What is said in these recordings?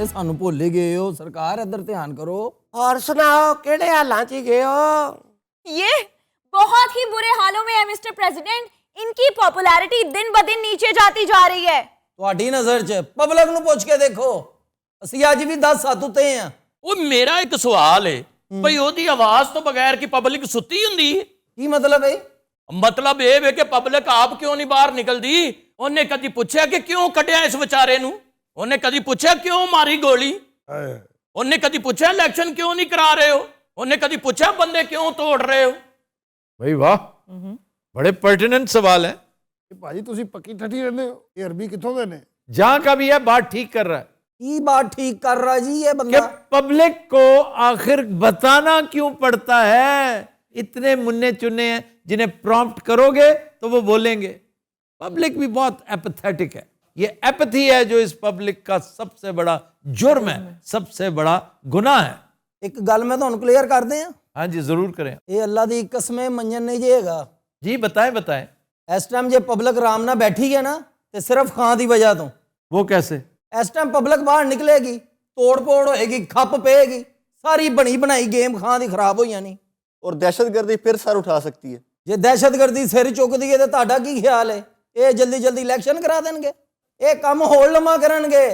ਤੇ ਸਾਨੂੰ ਭੁੱਲ ਹੀ ਗਏ ਹੋ। ਸਰਕਾਰ ਇੱਧਰ ਧਿਆਨ ਕਰੋ। और सुनाओ केड़े हालां च गए हो? ये बहुत ही बुरे हालों में है मिस्टर प्रेसिडेंट। इनकी पॉपुलैरिटी दिन ब दिन नीचे जाती जा रही है। ਤੁਹਾਡੀ ਨਜ਼ਰ 'ਚ ਪਬਲਿਕ ਨੂੰ ਪੁੱਛ ਕੇ ਦੇਖੋ, ਅਸੀਂ ਅੱਜ ਵੀ 10 ਸੱਤ ਉੱਤੇ ਆ। ਉਹ ਮੇਰਾ ਇੱਕ ਸਵਾਲ ਹੈ ਭਈ ਉਹਦੀ ਆਵਾਜ਼ ਤੋਂ ਬਗੈਰ ਕੀ ਪਬਲਿਕ ਸੁੱਤੀ ਹੁੰਦੀ ਹੈ? ਕੀ ਮਤਲਬ ਹੈ? ਮਤਲਬ ਇਹ ਵੇ ਕਿ ਪਬਲਿਕ ਆਪ ਕਿਉਂ ਨਹੀਂ ਬਾਹਰ ਨਿਕਲਦੀ? ਉਹਨੇ ਕਦੀ ਪੁੱਛਿਆ ਕਿ ਕਿਉਂ ਕੱਢਿਆ ਇਸ ਵਿਚਾਰੇ ਨੂੰ? ਉਹਨੇ ਕਦੀ ਪੁੱਛਿਆ ਕਿਉਂ ਮਾਰੀ ਗੋਲੀ? ਉਹਨੇ ਕਦੀ ਪੁੱਛਿਆ ਇਲੈਕਸ਼ਨ ਕਿਉਂ ਨਹੀਂ ਕਰਾ ਰਹੇ ਹੋ? ਉਹਨੇ ਕਦੀ ਪੁੱਛਿਆ ਬੰਦੇ ਕਿਉਂ ਤੋੜ ਰਹੇ ਹੋ? भाई वाह, बड़े पर्टिनेंट सवाल है। ਭਾਜੀ ਤੁਸੀਂ ਪੱਕੀ ਠੱਠੀ ਰਹਿੰਦੇ ਹੋ, ਇਹ ਅਰਬੀ ਕਿੱਥੋਂ ਦੇ ਨੇ? जहां का भी है बात ठीक कर रहा है ਕੀ ਬਾਤ ਠੀਕ ਕਰ ਰਹਾ ਜੀ ਇਹ कि ਬੰਦਾ? पब्लिक को आखिर बताना क्यों पड़ता है? इतने मुन्ने चुन्ने हैं जिन्हें प्रॉम्प्ट करोगे तो वो बोलेंगे। पब्लिक भी बहुत एपथेटिक है। ये एपथी है जो इस पब्लिक का सबसे बड़ा जुर्म है, सबसे बड़ा गुनाह है। ਇੱਕ ਗੱਲ ਮੈਂ ਤੁਹਾਨੂੰ ਕਲੀਅਰ ਕਰਦੇ ਆ, हाँ जी, जरूर करें ਇਹ ਅੱਲਾ ਦੀ ਕਸਮੇ ਮੰਨਣ ਨਹੀਂ ਜੇਗਾ। जी। बताएं बताएं। ਇਸ ਟਾਈਮ ਜੇ ਪਬਲਿਕ ਆਰਾਮ ਨਾਲ ਬੈਠੀ ਹੈ ਨਾ ਤੇ ਸਿਰਫ ਖਾਂ ਦੀ ਵਜ੍ਹਾ ਤੋਂ। वो कैसे? ਇਸ ਟਾਈਮ ਪਬਲਿਕ ਬਾਹਰ ਨਿਕਲੇਗੀ, ਤੋੜ ਪੋੜ ਹੋਏਗੀ, ਖੱਪ ਪਏਗੀ, ਸਾਰੀ ਬਣੀ ਬਣਾਈ ਗੇਮ ਖਾਂ ਦੀ ਖਰਾਬ ਹੋ ਜਾਣੀ। और दहशतगर्दी फिर सर उठा सकती है। ਜੇ ਦਹਿਸ਼ਤਗਰਦੀ ਸਿਰ ਚੁੱਕਦੀ ਹੈ ਤੇ ਤੁਹਾਡਾ ਕੀ ਖਿਆਲ ਹੈ? ਇਹ ਜਲਦੀ ਜਲਦੀ ਇਲੈਕਸ਼ਨ ਕਰਾ ਦੇਣਗੇ, ਇਹ ਕੰਮ ਹੋਲ ਲੰਮਾ ਕਰਨਗੇ,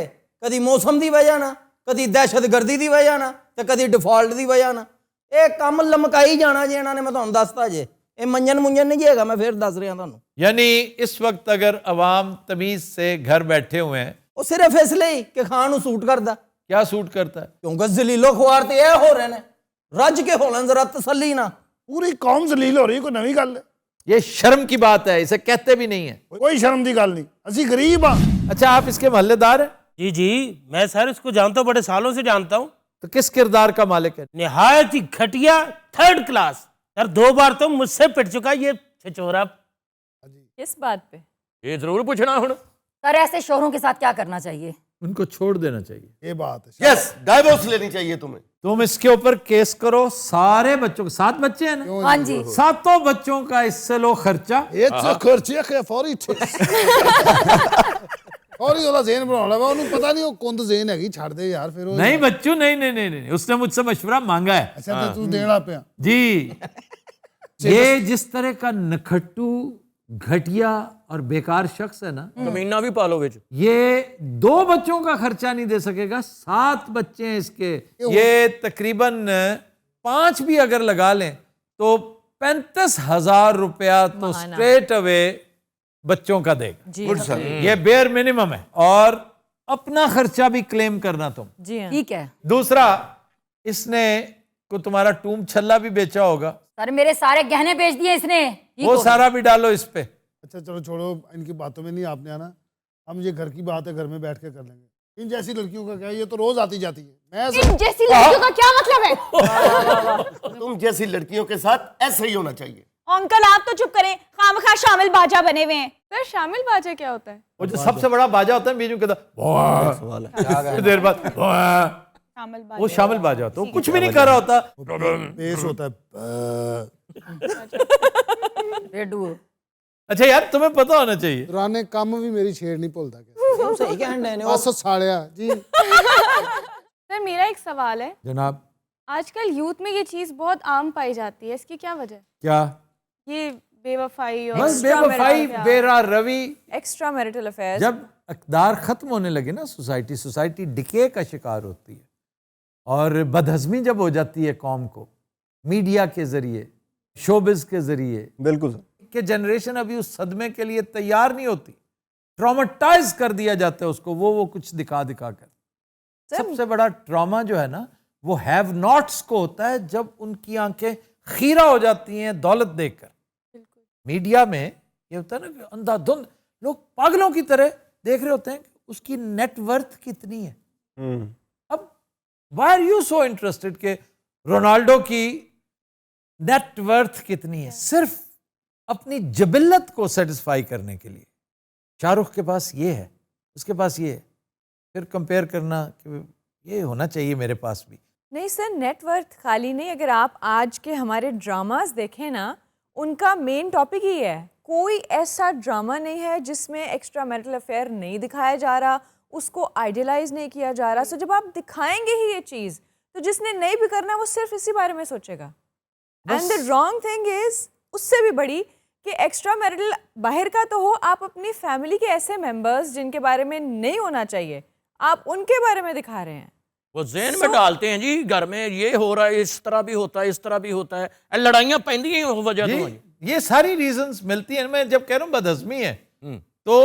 ਕਦੀ ਮੌਸਮ ਦੀ ਵਜ੍ਹਾ ਨਾਲ, ਕਦੀ ਦਹਿਸ਼ਤਗਰਦੀ ਦੀ ਵਜ੍ਹਾ ਨਾਲ ਤੇ ਕਦੀ ਡਿਫਾਲਟ ਦੀ ਵਜ੍ਹਾ ਨਾਲ। ਇਹ ਕੰਮ ਲਮਕਾਈ ਜਾਣਾ ਜੇ ਇਹਨਾਂ ਨੇ। ਮੈਂ ਤੁਹਾਨੂੰ ਦੱਸਤਾ ਜੇ, ਇਹ ਮੰਜਨ ਮੁੰਜਨ ਨਹੀਂ ਜੇਗਾ। ਮੈਂ ਫਿਰ ਦੱਸ ਰਿਹਾ ਤੁਹਾਨੂੰ। यानी इस वक्त अगर अवाम तमीज से घर बैठे हुए हैं, ਉਹ ਸਿਰਫ ਇਸ ਲਈ ਕਿ ਖਾਨ ਨੂੰ ਸੂਟ ਕਰਦਾ, क्या सूट करता है? ਕਿਉਂਕਿ ਜ਼ਲੀਲੋ ਖੁਆਰ ਤੇ ਇਹ ਹੋ ਰਹੇ ਨੇ। ਰੱਜ ਕੇ ਹੋ ਲੈਣ ਜ਼ਰਾ ਤਸੱਲੀ ਨਾ। ਪੂਰੀ ਕੌਮ ਜ਼ਲੀਲ ਹੋ ਰਹੀ, ਕੋਈ ਨਵੀਂ ਗੱਲ ਹੈ? ये शर्म की बात है, इसे कहते भी नहीं है। ਕੋਈ ਸ਼ਰਮ ਦੀ ਗੱਲ ਨਹੀਂ, ਅਸੀਂ ਗਰੀਬ ਆ। अच्छा, आप इसके मोहल्लेदार हैं? जी जी, मैं सर इसको जानता हूँ, बड़े सालों से जानता हूँ। तो किस किरदार का मालिक है? निहायत ही घटिया, थर्ड क्लास। सर 2 बार तो मुझसे पिट चुका ये छिछोरा। किस बात पे? ਇਹ ਜ਼ਰੂਰ ਪੁੱਛਣਾ ਹੁਣ। सर ऐसे शोहरों के साथ क्या करना चाहिए? उनको छोड़ देना चाहिए। ਇਹ ਬਾत ਹੈ। यस, डाइवोर्स लेनी चाहिए तुम्हें। तुम इसके ऊपर केस करो। सारे बच्चों को, 7 बच्चे हैं ना, हाँ जी। 7 बच्चों का इससे लो खर्चा। ਇਹ ਚ ਖਰਚੇ ਕਿ ਫੌਰੀ ਫੌਰੀ ਉਹਦਾ ਜ਼ੇਨ ਬਣਾਉਣਾ ਵਾ, ਉਹਨੂੰ ਪਤਾ ਨਹੀਂ ਉਹ ਕੁੰਦ ਜ਼ੇਨ ਹੈਗੀ, ਛੱਡ ਦੇ ਯਾਰ। ਫਿਰ ਉਹ नहीं बच्चों, नहीं नहीं नहीं नहीं, उसने मुझसे मशवरा मांगा है ਅੱਛਾ ਤੇ ਤੂੰ ਦੇਣਾ ਪਿਆ। जी। ये जिस तरह का नखट्टू, घटिया और बेकार शख्स है ना, ਕਮੀਨਾ ਵੀ ਪਾ ਲਓ ਵਿੱਚ। ये 2 बच्चों का खर्चा नहीं दे सकेगा। 7 बच्चे हैं इसके। ये तकरीबन 5 भी अगर लगा लें तो 35,000 रुपया तो स्ट्रेट अवे बच्चों का देगा। ये बेयर मिनिमम है। और अपना खर्चा भी क्लेम करना तुम। जी हाँ। ठीक है दूसरा, इसने को तुम्हारा टूम छल्ला भी बेचा होगा, सर, मेरे सारे गहने बेच दिए इसने। वो सारा भी डालो इस पे। अच्छा चलो छोड़ो, इनकी बातों में नहीं आपने आना। हम ये घर की बात है, घर में बैठ के कर लेंगे। इन जैसी लड़कियों का क्या, ये तो रोज आती जाती है। मैं इन जैसी लड़कियों का क्या मतलब है? तुम जैसी लड़कियों के साथ ऐसा ही होना चाहिए। अंकल आप तो चुप करें, खामखा शामिल बाजा बने हुए हैं। सर शामिल बाजा क्या होता है? वो जो सबसे बड़ा बाजा होता है बीच में कहता है, देर बाद शामिल बाजा। वो शामिल बाजा होता है। वो कुछ भी नहीं कर रहा होता। बेस होता है। रेडू अच्छा यार, तुम्हें पता होना चाहिए। पुराने काम भी मेरी छेड़ नहीं भूलता। ਉਹ ਸਹੀ ਕਹਿਣ ਡਏ ਨੇ ਉਹ। बस साड़िया जी। सर मेरा एक सवाल है, जनाब, आजकल यूथ में ये चीज़ बहुत आम पाई जाती है, इसकी क्या वजह है? क्या? ये बेवफाई और बस बेवफाई, बेरा रवि। Extra marital affairs. जब अकदार खत्म होने लगे ना, सोसाइटी डिके का शिकार होती है। और बदहजमी जब हो जाती है कौम को, मीडिया के जरिए, शोबिज के जरिए, बिल्कुल सर। कि जनरेशन अभी उस सदमे के लिए तैयार नहीं होती। ट्रॉमेटाइज कर दिया जाता है उसको, वो कुछ दिखा कर। सबसे बड़ा ट्रॉमा जो है ना, वो हैव नॉट्स को होता है, जब उनकी आंखें खीरा हो जाती हैं दौलत देखकर। मीडिया में ये होता है ना कि अंधाधुंध लोग पागलों की तरह देख रहे होते हैं कि उसकी नेटवर्थ कितनी है। अब why are you so interested कि रोनाल्डो की नेटवर्थ कितनी है? सिर्फ अपनी जबिल्लत को सेटिस्फाई करने के लिए। शाहरुख के पास ये है, उसके पास ये है, फिर कंपेयर करना कि ये होना चाहिए मेरे पास भी। नहीं सर, नेटवर्थ खाली नहीं। अगर आप आज के हमारे ड्रामास देखें ना, उनका मेन टॉपिक ही है। कोई ऐसा ड्रामा नहीं है जिसमें एक्स्ट्रा मैरिटल अफेयर नहीं दिखाया जा रहा, उसको आइडियलाइज नहीं किया जा रहा। सो जब आप दिखाएंगे ही ये चीज़, तो जिसने नहीं भी करना वो सिर्फ इसी बारे में सोचेगा। And the wrong thing is, उससे भी बड़ी, कि एक्स्ट्रा मैरिटल बाहर का तो हो, आप अपनी फैमिली के ऐसे मेंबर्स जिनके बारे में नहीं होना चाहिए, आप उनके बारे में दिखा रहे हैं। वो जेहन में डालते हैं जी, घर में ये हो रहा है, इस तरह भी होता है, इस तरह भी होता है, लड़ाइयां पैंदी हैं वो वजह तो है। ये सारी रीजंस मिलती हैं। मैं जब कह रहा हूं बदहजमी है, तो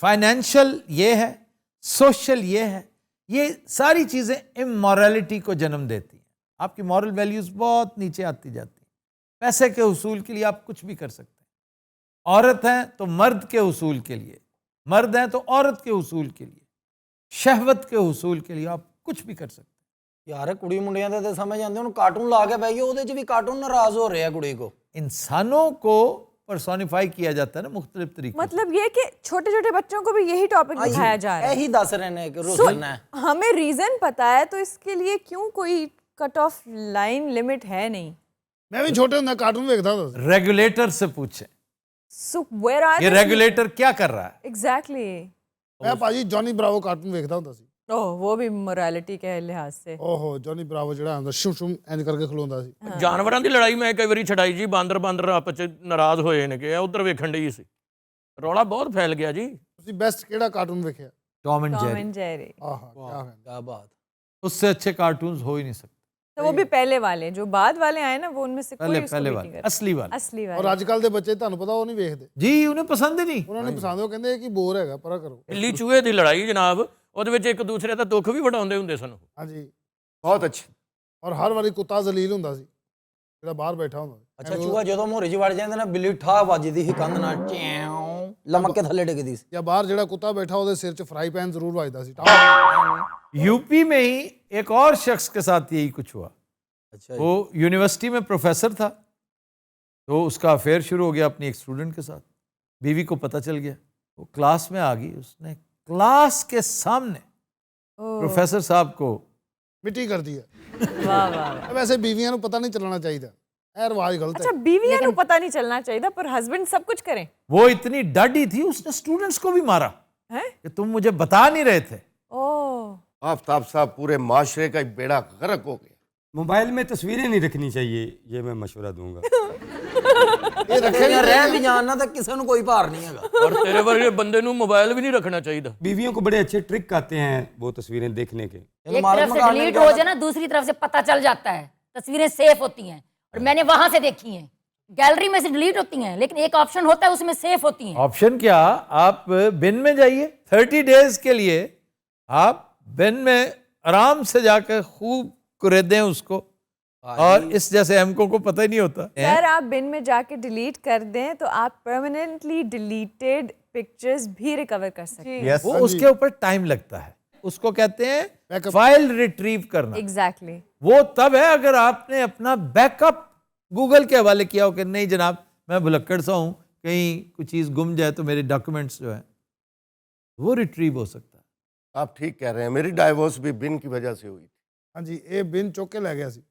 फाइनेंशियल ये है, सोशल ये है, ये सारी चीजें इमोरलिटी को जन्म देती हैं। आपकी मॉरल वैल्यूज बहुत नीचे आती जाती हैं। पैसे के उसूल के लिए आप कुछ भी कर सकते हैं। औरत हैं तो मर्द के उसूल के लिए, मर्द हैं तो औरत के उसूल के लिए, शहवत के उसूल के लिए आप कुछ भी कर सकते हैं। यार कुड़ी मुंडियां दे समझ आते हैं, कार्टून ला के बैठिए, ਉਹਦੇ 'ਚ भी कार्टून नाराज हो रहे हैं कुड़ी को। इंसानों को पर्सोनिफाई किया जाता है ना मुख्तलिफ तरीके। मतलब ये कि छोटे छोटे बच्चों को भी यही टॉपिक दिखाया जा रहा है, यही दस रहे हैं कि रोजाना है। हमें रीजन पता है, तो इसके लिए क्यों कोई कट ऑफ लाइन लिमिट है नहीं। मैं भी छोटे होंगे कार्टून देखता था। रेगुलेटर से पूछे सो वेयर आर ये रेगुलेटर क्या कर रहा है। एग्जैक्टली। मैं भाजी जॉनी ब्रावो कार्टून देखता ਹੁੰਦਾ ਸੀ। ओह, वो भी मोरालिटी के लिहाज से। ओहो, जॉनी ब्रावो ਜਿਹੜਾ ਹੁੰਦਾ ਸ਼ੁਮ ਸ਼ੁਮ ਇੰਜ ਕਰਕੇ ਖਲੋਂਦਾ ਸੀ। ਜਾਨਵਰਾਂ ਦੀ ਲੜਾਈ ਮੈਂ ਕਈ ਵਾਰੀ ਛਡਾਈ ਜੀ, ਬਾਂਦਰ ਆਪਸ ਚ ਨਾਰਾਜ਼ ਹੋਏ ਨੇ ਕਿ ਉਧਰ ਵੇਖਣ ਡਈ ਸੀ, ਰੌਲਾ ਬਹੁਤ ਫੈਲ ਗਿਆ ਜੀ। ਤੁਸੀਂ ਬੈਸਟ ਕਿਹੜਾ ਕਾਰਟੂਨ ਵੇਖਿਆ? Tom and Tom Jerry. And Jerry. ਆਹਾ ਕੀ ਹੈ। क्या बात। उससे अच्छे कार्टून्स हो ही नहीं सकते। तो वो भी पहले वाले, जो बाद वाले आए ना, वो उनमें से कोई पहले उसको पहले beat वाले नहीं करता। असली वाले। असली ਔਰ वाले। ਅੱਜ ਕੱਲ ਦੇ ਬੱਚੇ ਤੁਹਾਨੂੰ ਪਤਾ ਉਹ ਨਹੀਂ ਵੇਖਦੇ, जी उन्हें पसंद ही नहीं। ਉਹਨਾਂ ਨੂੰ ਪਸੰਦ, ਉਹ ਕਹਿੰਦੇ ਕਿ ਬੋਰ ਹੈਗਾ, ਪਰਾ ਕਰੋ। ਬਿੱਲੀ ਚੂਹੇ ਦੀ ਲੜਾਈ ਜਨਾਬ, ਉਹਦੇ ਵਿੱਚ ਇੱਕ ਦੂਸਰੇ ਦਾ ਦੁੱਖ ਵੀ ਵਟਾਉਂਦੇ ਹੁੰਦੇ ਸਨ। ਹਾਂਜੀ, बहुत अच्छे। ਔਰ ਹਰ ਵਾਰੀ ਕੁੱਤਾ ਜ਼ਲੀਲ ਹੁੰਦਾ ਸੀ ਜਿਹੜਾ ਬਾਹਰ ਬੈਠਾ ਹੁੰਦਾ ਸੀ। ਅੱਛਾ, ਚੂਹਾ ਜਦੋਂ ਮੋਹਰੇ 'ਚ ਵੜ ਜਾਂਦੇ ਨਾ, ਬਿੱਲੀ ਠਾ ਵੱਜਦੀ ਸੀ ਕੰਧ ਨਾਲ, ਚਿਉਂ ਲਮਕ ਕੇ ਥੱਲੇ ਡਿੱਗਦੀ ਸੀ। ਜਾਂ ਬਾਹਰ ਜਿਹੜਾ ਕੁੱਤਾ ਬੈਠਾ ਉਹਦੇ ਸਿਰ 'ਚ ਫਰਾਈ ਪੈਨ ਜ਼ਰੂਰ ਵੱਜਦਾ ਸੀ। यूपी में ही एक और शख्स के साथ यही कुछ हुआ। अच्छा, वो यूनिवर्सिटी में प्रोफेसर था, तो उसका अफेयर शुरू हो गया अपनी एक स्टूडेंट के साथ। बीवी को पता चल गया, वो क्लास में आ गई, उसने क्लास के सामने प्रोफेसर साहब को ਮਿੱਟੀ ਕਰਦੀ ਹੈ। वाह वाह वाह। ਵੈਸੇ ਬੀਵੀਆਂ ਨੂੰ ਪਤਾ ਨਹੀਂ ਚੱਲਣਾ ਚਾਹੀਦਾ, ਇਹ ਰਿਵਾਜ ਗਲਤ अच्छा, है। बीवियां को पता नहीं चलना चाहिए, पर हस्बैंड सब कुछ करें वो इतनी डाढ़ी थी, उसने स्टूडेंट्स को भी मारा हैं? कि तुम मुझे बता नहीं रहे थे। ओह, आफ्ताब साहब पूरे माशरे का बेड़ा गर्क हो गया। मोबाइल में तस्वीरें नहीं रखनी चाहिए, ये मैं मशवरा दूंगा। ਇਹ ਰੱਖੇ ये रहन भी जानना तो किसी को कोई भार नहीं है। ਔਰ ਤੇਰੇ ਵਰਗੇ ਬੰਦੇ ਨੂੰ ਮੋਬਾਈਲ ਵੀ ਨਹੀਂ ਰੱਖਣਾ ਚਾਹੀਦਾ। बीवियों को बड़े अच्छे ट्रिक आते हैं वो तस्वीरें देखने के। एक तरफ से डिलीट हो जाए ना, दूसरी तरफ से पता चल जाता है, तस्वीरें सेफ होती हैं। और मैंने वहां से देखी हैं, गैलरी में से डिलीट होती हैं, लेकिन एक ऑप्शन होता है उसमें सेफ होती हैं। ऑप्शन क्या, आप बिन में जाइए, 30 डेज के लिए आप बिन में आराम से जाकर खूब कुरेदें उसको, और इस जैसे हमको को पता ही नहीं होता। सर आप बिन में जाके डिलीट कर दें तो आप परमानेंटली डिलीटेड पिक्चर्स भी रिकवर कर सकते हैं। वो उसके ऊपर टाइम लगता है, उसको कहते हैं फाइल रिट्रीव करना। एग्जैक्टली। वो तब है अगर आपने अपना बैकअप गूगल के हवाले किया हो कि नहीं जनाब मैं भुलक्कड़ सा हूं, कहीं कोई चीज गुम जाए तो मेरे डॉक्यूमेंट्स जो है वो रिट्रीव हो सकता है। आप ठीक कह रहे हैं, मेरी डाइवोर्स भी बिन की वजह से हुई थी। ਹਾਂਜੀ, ਇਹ ਬਿਨ ਚੁੱਕ ਕੇ ਲੈ ਗਿਆ ਸੀ।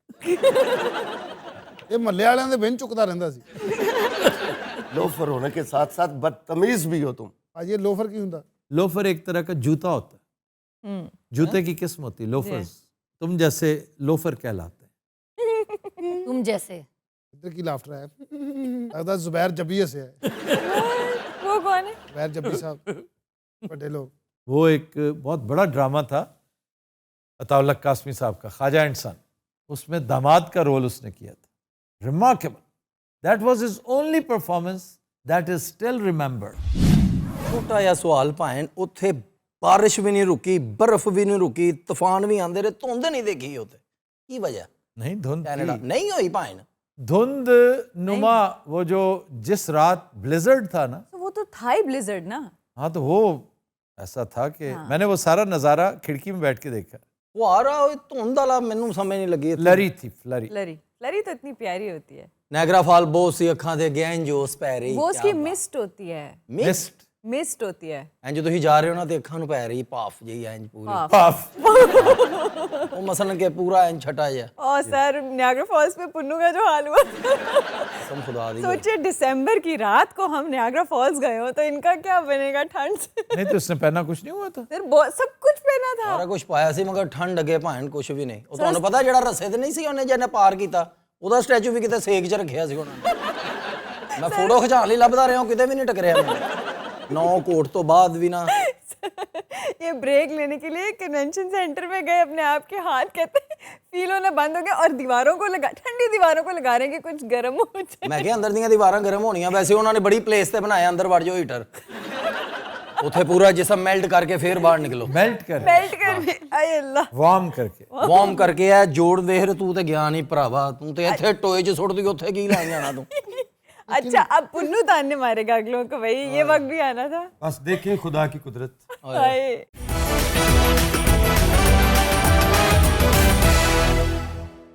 ਇਹ ਮੱਲੇ ਵਾਲਿਆਂ ਦੇ ਬਿਨ ਚੁੱਕਦਾ ਰਹਿੰਦਾ ਸੀ। लोफर होने के साथ साथ बदतमीज भी हो तुम। ਭਾਜੀ ਇਹ ਲੋਫਰ ਕੀ ਹੁੰਦਾ? लोफर एक तरह का जूता होता है, जूते की किस्म होती है लोफर्स। तुम जैसे लोफर कहलाते हैं। तुम जैसे ਇੱਧਰ ਕੀ ਲਾਫਟਰ ਹੈ? ਲੱਗਦਾ ਜ਼ੁਬੈਰ ਜੱਬੀ ਹੱਸਿਆ ਹੈ। वो कौन है? ਜ਼ੁਬੈਰ जब्बी साहब, ਵੱਡੇ लोग। वो एक बहुत बड़ा ड्रामा था अताउल्लाह कासमी साहब का, ख्वाजा एंड सन, उसमें दामाद का रोल उसने किया था। Remarkable, that was his only performance that is still remembered. छोटा जिहा सवाल भाएं, उत्थे बारिश भी नहीं रुकी, बर्फ भी नहीं रुकी, तूफान भी आंदे रहे, धुंध नहीं देखी उत्थे, की वजह? नहीं धुंध कनाडा थी। नहीं हुई भाएं। धुंध नुमा वो जो जिस रात ब्लिजर्ड था ना, तो वो तो था ही ब्लिजर्ड ना। हाँ तो वो ऐसा था कि मैंने वो सारा नज़ारा खिड़की में बैठ के देखा। वो आ रहा हो धुंध वाला, मैनू समझ नहीं लगी। फ्लरी थी, फ्लरी। फ्लरी, फ्लरी तो इतनी प्यारी होती है। नायग्रा फॉल बहुत सी अखां ते गया जोस पै रही, वो उसकी मिस्ट होती है, मिस्ट मिस्ट होती है। इंज तुसीं जा रहे हो ना ते अखां नूं पै रही पाफ जी इंज पूरी, पाफ। वो मसलन के पूरा इंज छटा जा। और सर नियाग्रा फॉल्स पे पुन्नू का जो हाल हुआ कसम खुदा दी सोचिए दिसंबर की रात को हम नियाग्रा फॉल्स गए हो तो इनका क्या बनेगा ठंड से। नहीं तो उसने पहना कुछ नहीं हुआ था। फिर सब कुछ पहना था। ਸਾਰਾ ਕੁਝ ਪਾਇਆ ਸੀ ਮਗਰ ਠੰਡ ਅੱਗੇ ਭਾਣ ਕੁਝ ਵੀ ਨਹੀਂ। ਉਹ ਤੁਹਾਨੂੰ ਪਤਾ ਜਿਹੜਾ ਰੱਸੇ ਤੇ ਨਹੀਂ ਸੀ ਉਹਨੇ ਜਿਹਨੇ ਪਾਰ ਕੀਤਾ ਉਹਦਾ ਸਟੈਚੂ ਵੀ ਕਿਤੇ ਸੇਕ 'ਚ ਰੱਖਿਆ ਸੀ ਉਹਨਾਂ ਨੇ। ਮੈਂ ਫੋਟੋ ਖਿਚਾਉਣ ਲਈ ਲੱਭਦਾ ਰਿਹਾ ਕਿਤੇ ਵੀ ਨਹੀਂ ਟਕਰਿਆ ਮੈਨੂੰ 9 ਕੋਟ ਤੋਂ ਬਾਅਦ ਵੀ ਨਾ। ये ब्रेक लेने के लिए कन्वेंशन सेंटर में गए, अपने आप के हाथ कहते फील होना बंद हो गया और दीवारों को लगा, ठंडी दीवारों को लगा रहे हैं कि कुछ गर्म हो जाए। ਮੈਂ ਕਿਹਾ ਅੰਦਰ ਦੀਆਂ ਦੀਵਾਰਾਂ ਗਰਮ ਹੋਣੀਆਂ, ਵੈਸੇ ਉਹਨਾਂ ਨੇ ਬੜੀ ਪਲੇਸ ਤੇ ਬਣਾਇਆ ਅੰਦਰ ਵੜ ਜਾਓ ਹੀਟਰ ਉੱਥੇ ਪੂਰਾ ਜਿਸਮ ਮੈਲਟ ਕਰਕੇ ਫੇਰ ਬਾਹਰ ਨਿਕਲੋ। मेल्ट कर मेल्ट कर आय अल्लाह वार्म करके। ਵਾਰਮ ਕਰਕੇ ਆ ਜੋੜ ਦੇਖ ਤੂੰ ਤੇ ਗਿਆ ਨਹੀਂ ਭਰਾਵਾ, ਤੂੰ ਤੇ ਇੱਥੇ ਟੋਏ 'ਚ ਸੁੱਟ ਦੀ ਉੱਥੇ ਕੀ ਲੈ ਜਾਣਾ तू। अच्छा अब पुन्नू ताने मारेगा अगलों को, भाई ये वक्त भी आना था। बस देखिए खुदा की कुदरत। हाय